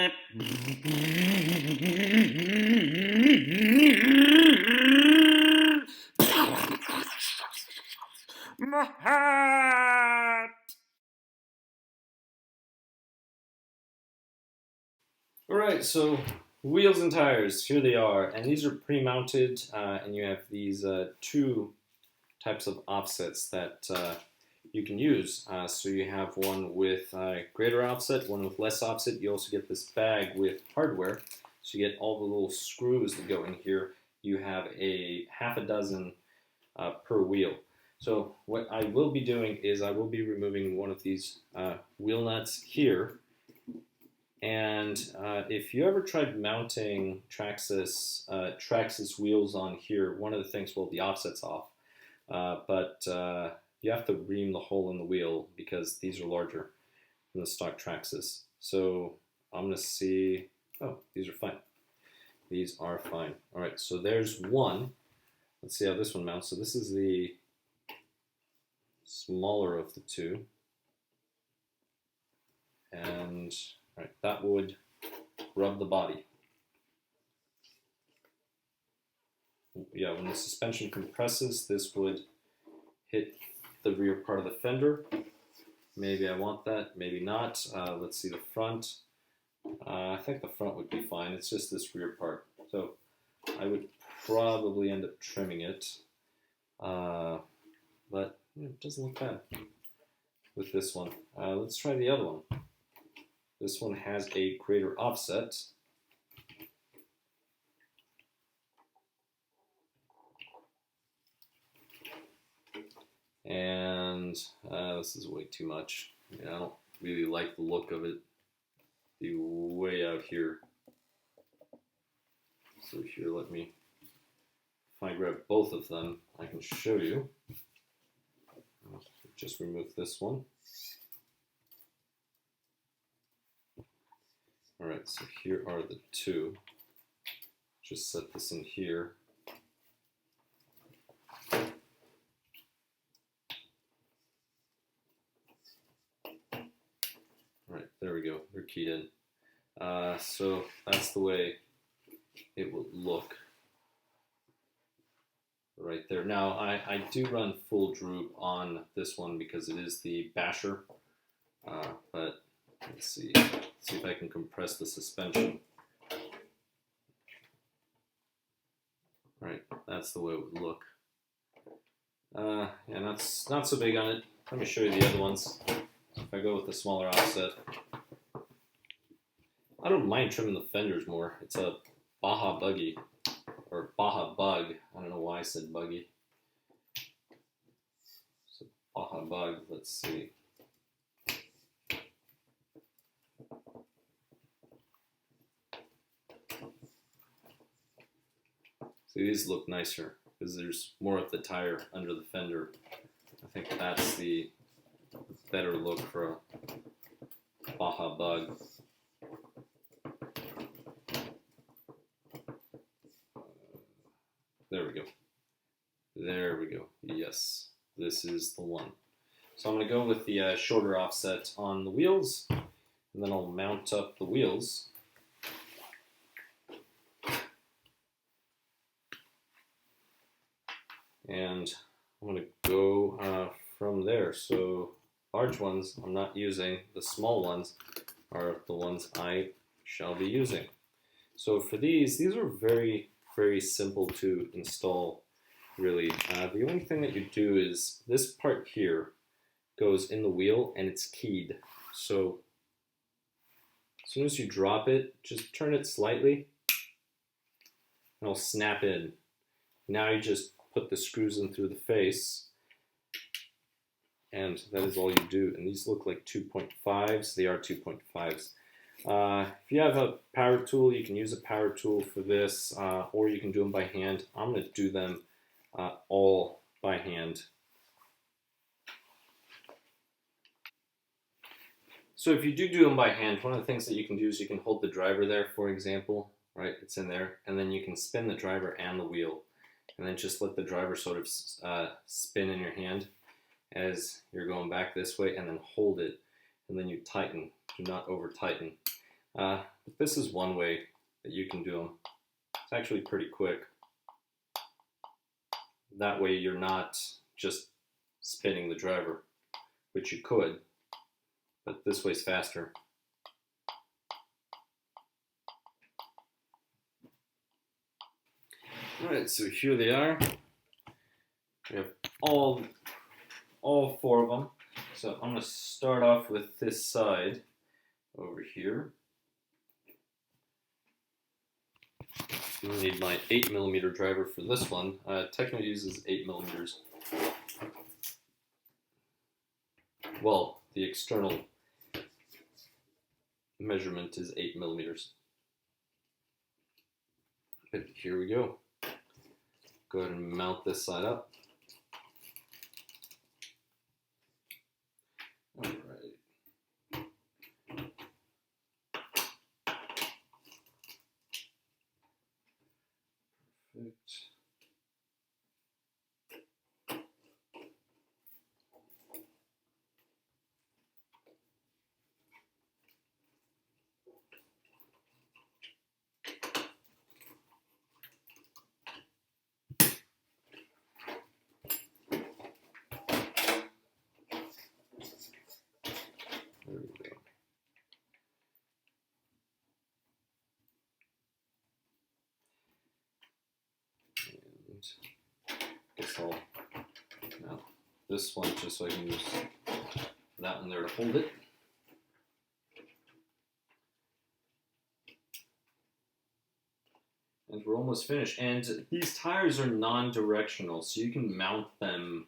My hat! Alright, so wheels and tires, here they are, and these are pre-mounted, and you have these two types of offsets that you can use. So you have one with greater offset, one with less offset. You also get this bag with hardware, so you get all the little screws that go in here. You have a half a dozen per wheel. So what I will be doing is I will be removing one of these wheel nuts here. And if you ever tried mounting Traxxas wheels on here, one of the things, well, the offset's off, but you have to ream the hole in the wheel because these are larger than the stock Traxxas. So I'm going to see, oh, these are fine. These are fine. All right, so there's one. Let's see how this one mounts. So this is the smaller of the two. And all right, that would rub the body. Yeah, when the suspension compresses, this would hit the rear part of the fender. Maybe I want that, maybe not. Let's see the front. I think the front would be fine. It's just this rear part. So I would probably end up trimming it. But it doesn't look bad with this one. Let's try the other one. This one has a greater offset. And this is way too much. Yeah, I don't really like the look of it. Be way out here. So here, let me, if I grab both of them, I can show you. Just remove this one. All right, so here are the two. Just set this in here. All right, there we go, they're keyed in. So that's the way it will look right there. Now, I do run full droop on this one because it is the basher, but let's see if I can compress the suspension. Right, that's the way it would look. And that's not so big on it. Let me show you the other ones. If I go with the smaller offset, I don't mind trimming the fenders more. It's a Baja Buggy, or Baja Bug. I don't know why I said buggy. So Baja Bug, let's see. See, these look nicer because there's more of the tire under the fender. I think that's the better look for a Baja Bug. There we go. There we go. Yes, this is the one. So I'm going to go with the shorter offset on the wheels, and then I'll mount up the wheels. And I'm going to go from there. So large ones I'm not using. The small ones are the ones I shall be using. So for these are very, very simple to install, really. The only thing that you do is this part here goes in the wheel and it's keyed. So as soon as you drop it, just turn it slightly and it'll snap in. Now you just put the screws in through the face, and that is all you do. And these look like 2.5s. They are 2.5s. If you have a power tool, you can use a power tool for this, or you can do them by hand. I'm going to do them all by hand. So if you do them by hand, one of the things that you can do is you can hold the driver there, for example, right? It's in there, and then you can spin the driver and the wheel. And then just let the driver sort of spin in your hand as you're going back this way, and then hold it, and then you tighten. Do not over tighten. But this is one way that you can do them. It's actually pretty quick. That way you're not just spinning the driver, which you could, but this way's faster. Alright, so here they are. We have all 4 of them. So I'm going to start off with this side over here. I'm going to need my 8mm driver for this one. Tekno uses 8mm. Well, the external measurement is 8mm. But here we go. Go ahead and mount this side up. All right. Perfect. There we go. And I guess I'll mount this one just so I can use that one there to hold it. And we're almost finished. And these tires are non-directional, so you can mount them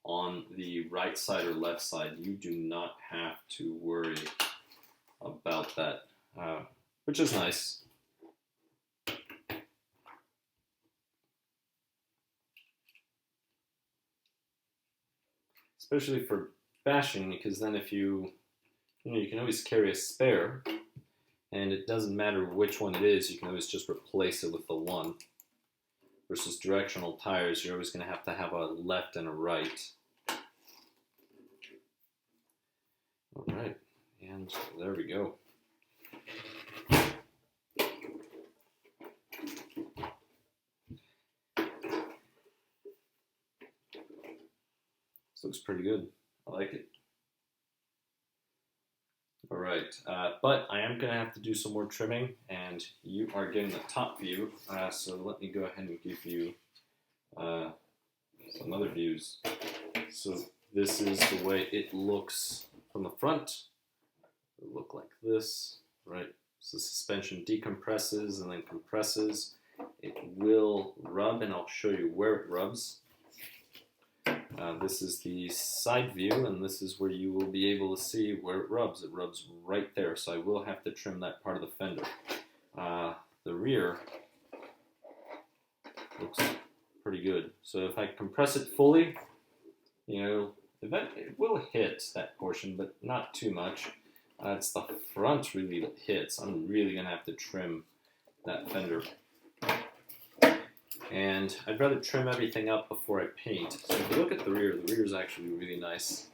on the right side or left side. You do not have to worry about that, which is nice. Especially for bashing, because then if you can always carry a spare, and it doesn't matter which one it is, you can always just replace it with the one. Versus directional tires, you're always going to have a left and a right. Alright, and there we go. This looks pretty good. I like it. Alright, but I am going to have to do some more trimming, and you are getting the top view, so let me go ahead and give you some other views. So this is the way it looks from the front. It'll look like this, right? So the suspension decompresses and then compresses. It will rub, and I'll show you where it rubs. This is the side view, and this is where you will be able to see where it rubs. It rubs right there, so I will have to trim that part of the fender. The rear looks pretty good. So if I compress it fully, it will hit that portion, but not too much. It's the front really that hits. I'm really going to have to trim that fender. And I'd rather trim everything up before I paint. So if you look at the rear is actually really nice.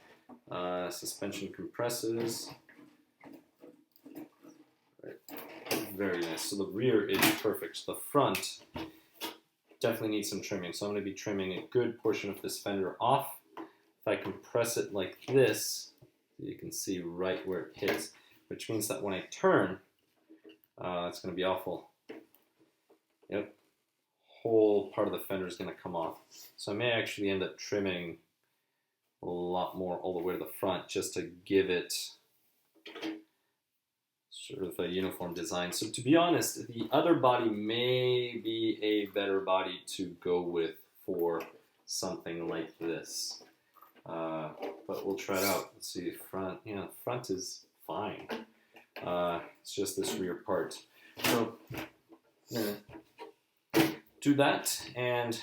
Suspension compresses. Right. Very nice. So the rear is perfect. The front definitely needs some trimming. So I'm going to be trimming a good portion of this fender off. If I compress it like this, you can see right where it hits, which means that when I turn, it's going to be awful. Yep. Whole part of the fender is going to come off. So I may actually end up trimming a lot more all the way to the front just to give it sort of a uniform design. So to be honest, the other body may be a better body to go with for something like this. But we'll try it out. Let's see, front, front is fine. It's just this rear part. So do that, and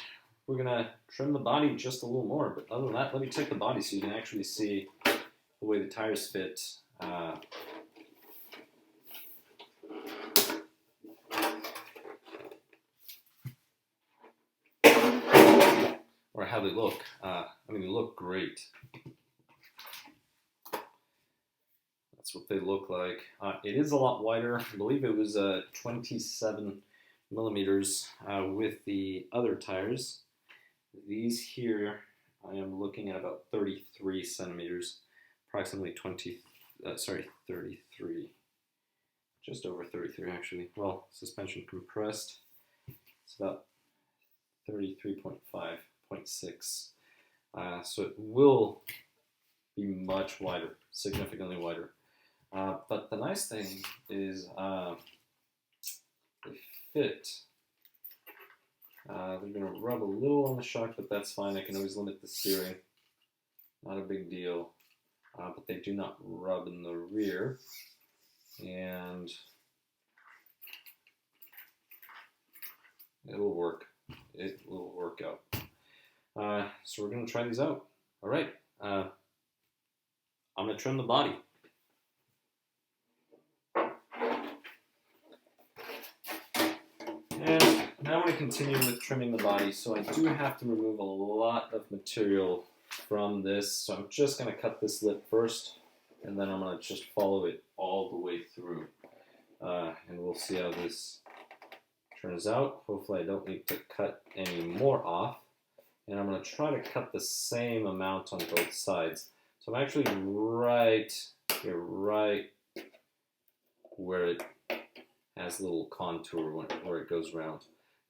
we're gonna trim the body just a little more. But other than that, let me check the body so you can actually see the way the tires fit. Or how they look. They look great. That's what they look like. It is a lot wider. I believe it was 27 millimeters with the other tires. These here, I am looking at about 33 centimeters, approximately 33, just over 33 actually. Well, suspension compressed, it's about 33.5, 0.6. So it will be much wider, significantly wider. But the nice thing is they fit. They're going to rub a little on the shock, but that's fine. I can always limit the steering. Not a big deal. But they do not rub in the rear. And it'll work. It will work out. So we're going to try these out. All right. I'm going to trim the body. And now I'm going to continue with trimming the body. So I do have to remove a lot of material from this. So I'm just going to cut this lip first, and then I'm going to just follow it all the way through. And we'll see how this turns out. Hopefully I don't need to cut any more off. And I'm going to try to cut the same amount on both sides. So I'm actually right here, right where it has a little contour where it goes around.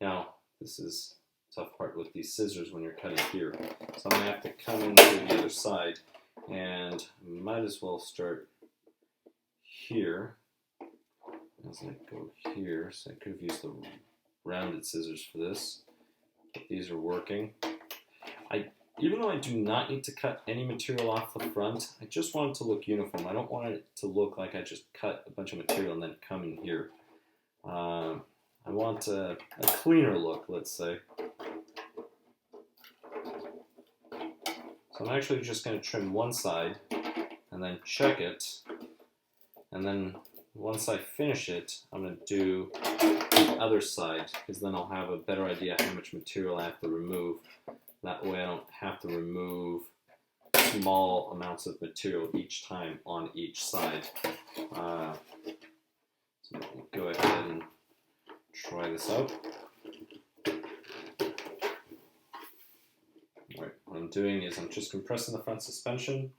Now, this is the tough part with these scissors when you're cutting here. So I'm going to have to come in through the other side, and might as well start here as I go here. So I could have used the rounded scissors for this, but these are working. Even though I do not need to cut any material off the front, I just want it to look uniform. I don't want it to look like I just cut a bunch of material and then come in here. I want a cleaner look, let's say. So I'm actually just going to trim one side and then check it. And then once I finish it, I'm going to do the other side, because then I'll have a better idea how much material I have to remove. That way I don't have to remove small amounts of material each time on each side. So we'll go ahead and try this out. Alright, what I'm doing is I'm just compressing the front suspension.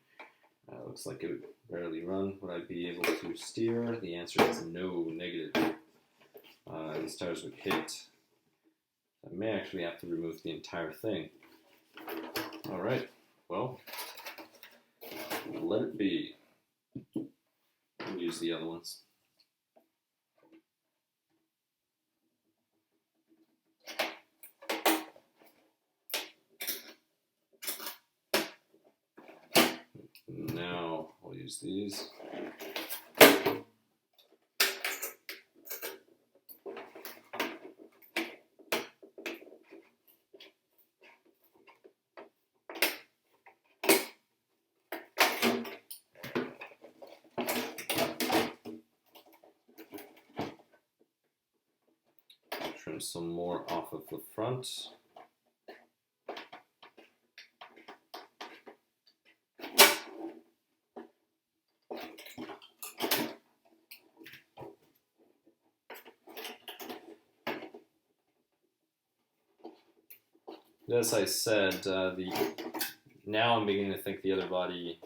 Looks like it would barely run. Would I be able to steer? The answer is no, negative. These tires would hit. I may actually have to remove the entire thing. Alright, well, let it be. We'll use the other ones. Now we'll use these. Trim some more off of the front. As I said, now I'm beginning to think the other body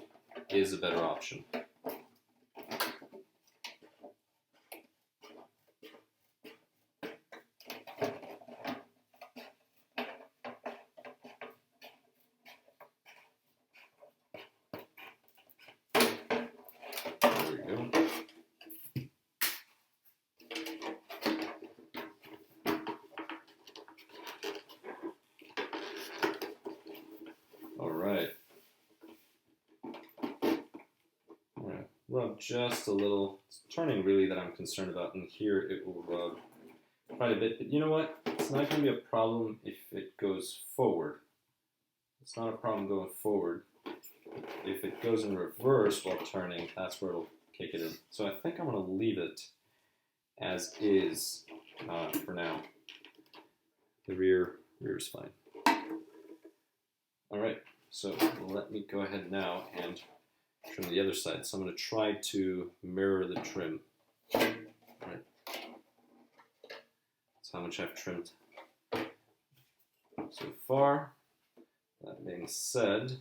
is a better option. There we go. Rub just a little. It's turning really that I'm concerned about, and here it will rub quite a bit. But you know what? It's not going to be a problem if it goes forward. It's not a problem going forward. If it goes in reverse while turning, that's where it'll kick it in. So I think I'm going to leave it as is for now. The rear is fine. All right, so let me go ahead now and trim the other side. So I'm going to try to mirror the trim. All right. That's how much I've trimmed so far. That being said,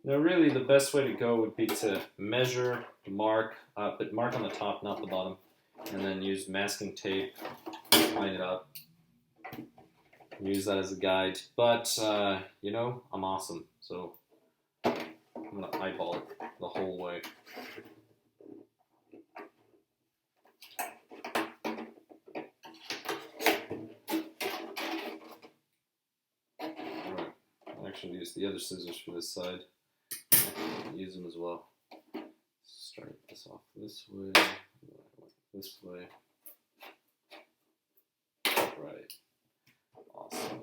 now really the best way to go would be to measure, mark, but mark on the top, not the bottom, and then use masking tape, line it up, use that as a guide. But, you know, I'm awesome, so I'm going to eyeball it the whole way. Alright, I'll actually use the other scissors for this side. Use them as well. Start this off this way, this way. Right. Awesome.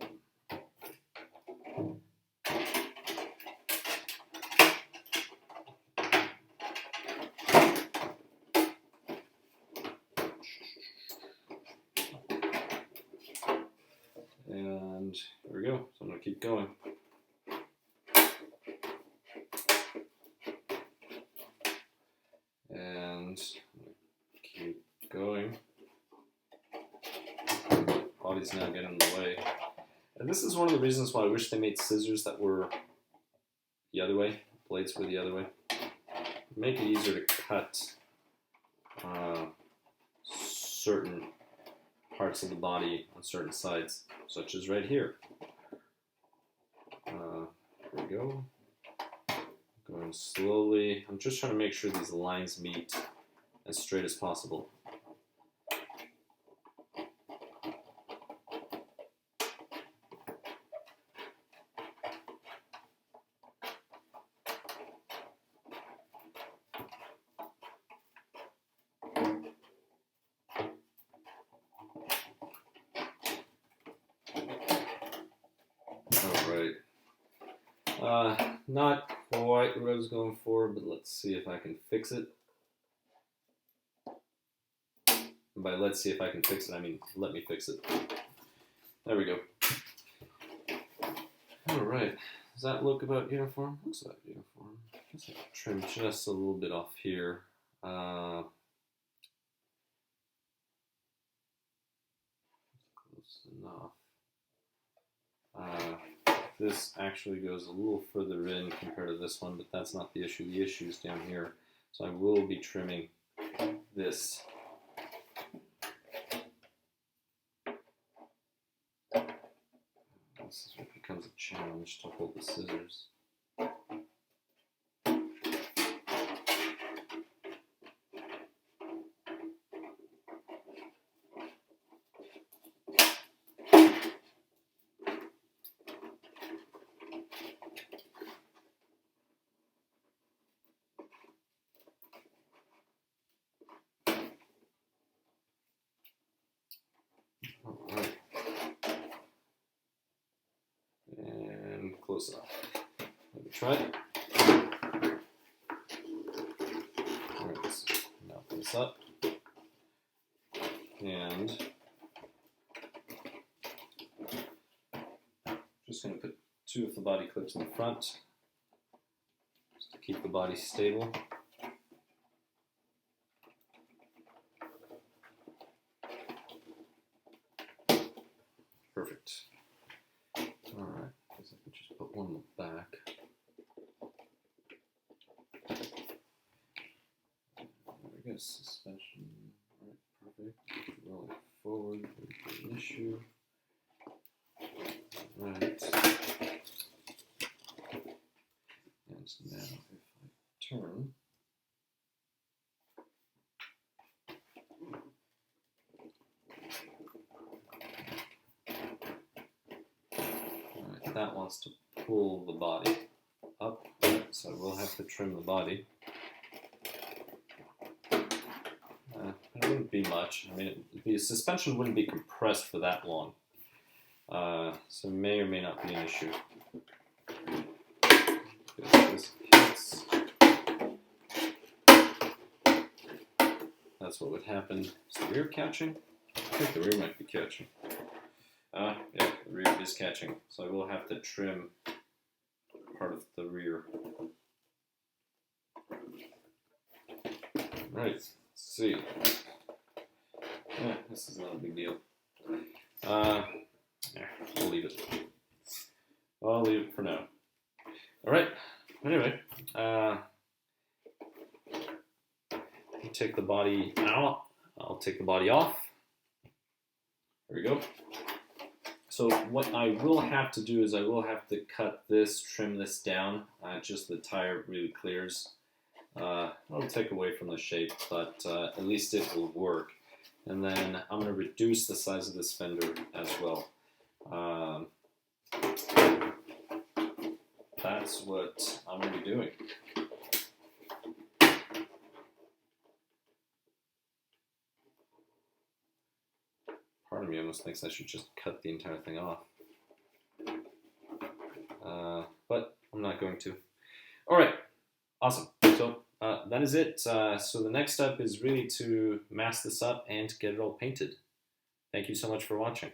And there we go. So I'm going to keep going. And keep going. Body's now getting in the way. And this is one of the reasons why I wish they made scissors that were the other way, blades were the other way. Make it easier to cut certain parts of the body on certain sides, such as right here. There we go. Going slowly. I'm just trying to make sure these lines meet as straight as possible. Not quite what I was going for, but let's see if I can fix it. And by let's see if I can fix it, I mean let me fix it. There we go. Alright, does that look about uniform? Looks about uniform. I guess I can trim just a little bit off here. Close enough. This actually goes a little further in compared to this one, but that's not the issue. The issue is down here. So I will be trimming this. This is what becomes a challenge to hold the scissors. Alright. And close enough. Let me try it. Alright, let's mount this up. And just going to put 2 of the body clips in the front just to keep the body stable. Perfect. Alright, I guess I could just put one in the back. There we go, suspension. Alright, perfect. Roll it forward, an issue. Alright. And now if I turn, that wants to pull the body up, so we'll have to trim the body. It wouldn't be much. I mean, the suspension wouldn't be compressed for that long, so it may or may not be an issue. that's what would happen. Is the rear catching? I think the rear might be catching. Yeah, the rear is catching. So I will have to trim part of the rear. Right, let's see. Yeah, this is not a big deal. Yeah, we'll leave it. I'll leave it for now. Alright, anyway, take the body out. I'll take the body off. There we go. So what I will have to do is I will have to cut this, trim this down, just the tire really clears. It'll take away from the shape, but at least it will work. And then I'm going to reduce the size of this fender as well. That's what I'm going to be doing. Part of me almost thinks I should just cut the entire thing off. But I'm not going to. Alright, awesome. So that is it. So the next step is really to mask this up and get it all painted. Thank you so much for watching.